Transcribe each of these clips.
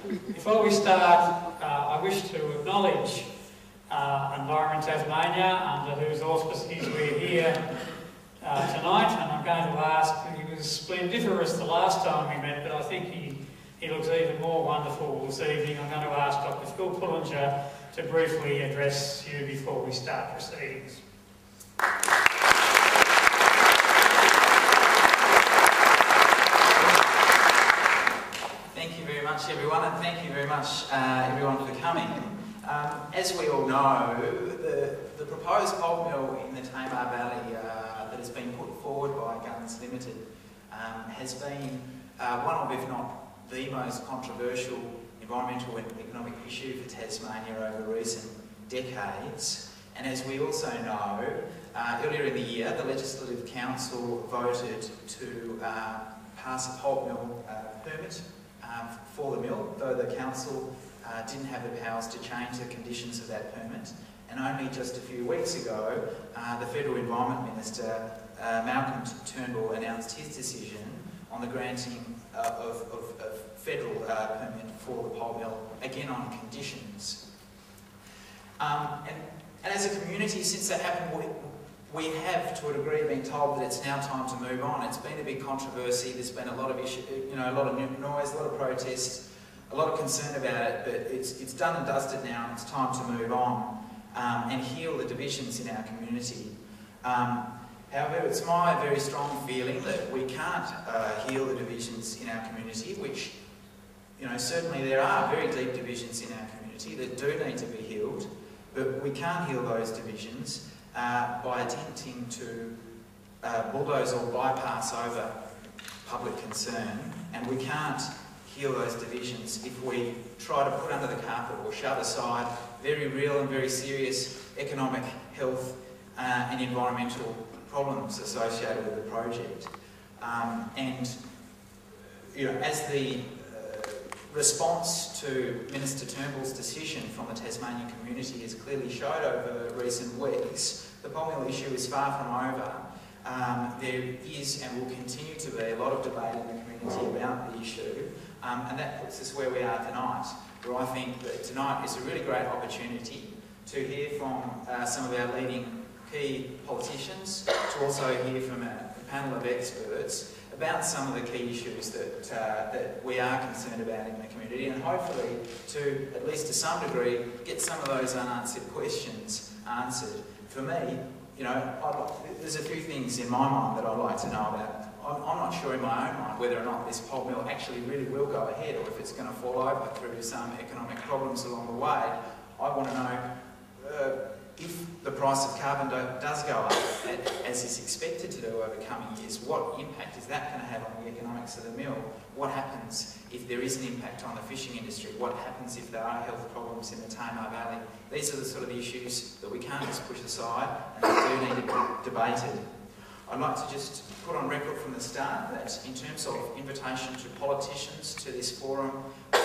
Before we start, I wish to acknowledge Environment Tasmania, under whose auspices we're here tonight, and I'm going to ask, he was splendiferous the last time we met, but I think he looks even more wonderful this evening. I'm going to ask Dr. Phill Pullinger to briefly address you before we start proceedings. Thank you very much, everyone, and thank you very much, everyone, for coming. As we all know, the proposed pulp mill in the Tamar Valley that has been put forward by Guns Limited has been one of, if not the most controversial environmental and economic issue for Tasmania over recent decades. And as we also know, earlier in the year, the Legislative Council voted to pass a pulp mill permit for the mill, though the council didn't have the powers to change the conditions of that permit. And only just a few weeks ago, the Federal Environment Minister, Malcolm Turnbull, announced his decision on the granting of federal permit for the pulp mill, again on conditions. And as a community, since that happened, we have, to a degree, been told that it's now time to move on. It's been a big controversy. There's been a lot of issue, a lot of noise, a lot of protests, a lot of concern about it. But it's done and dusted now, and it's time to move on and heal the divisions in our community. However, it's my very strong feeling that we can't heal the divisions in our community, which, certainly there are very deep divisions in our community that do need to be healed, but we can't heal those divisions by attempting to bulldoze or bypass over public concern, and we can't heal those divisions if we try to put under the carpet or shove aside very real and very serious economic, health and environmental problems associated with the project. As the response to Minister Turnbull's decision from the Tasmanian community has clearly showed over recent weeks, the pulp mill issue is far from over. There is and will continue to be a lot of debate in the community about the issue, and that puts us where we are tonight, where I think that tonight is a really great opportunity to hear from some of our leading key politicians, to also hear from a panel of experts about some of the key issues that we are concerned about in the community, and hopefully to, at least to some degree, get some of those unanswered questions answered. For me, there's a few things in my mind that I'd like to know about. I'm not sure in my own mind whether or not this pulp mill actually really will go ahead, or if it's going to fall over through some economic problems along the way. I want to know if the price of carbon does go up, as is expected to do over coming years, what impact is that going to have on the economics of the mill? What happens if there is an impact on the fishing industry? What happens if there are health problems in the Tamar Valley? These are the sort of issues that we can't just push aside, and they do need to be debated. I'd like to just put on record from the start that in terms of invitation to politicians to this forum, the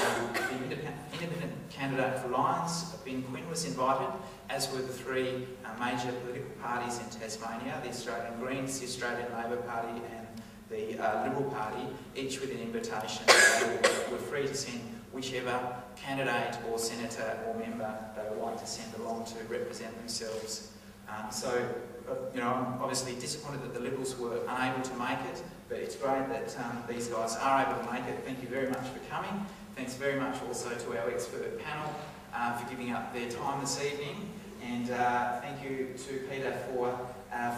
independent candidate for Lyons, Quin, was invited, as were the three major political parties in Tasmania, the Australian Greens, the Australian Labor Party and the Liberal Party, each with an invitation. We're free to send whichever candidate or senator or member they would like to send along to represent themselves. I'm obviously disappointed that the Liberals were unable to make it, but it's great that these guys are able to make it. Thank you very much for coming. Thanks very much also to our expert panel for giving up their time this evening, and thank you to Peter for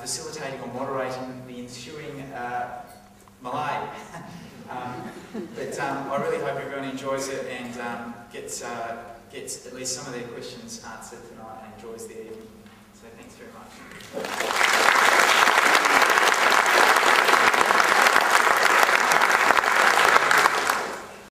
facilitating or moderating the ensuing melee. I really hope everyone enjoys it and gets at least some of their questions answered tonight and enjoys the evening. So thanks very much.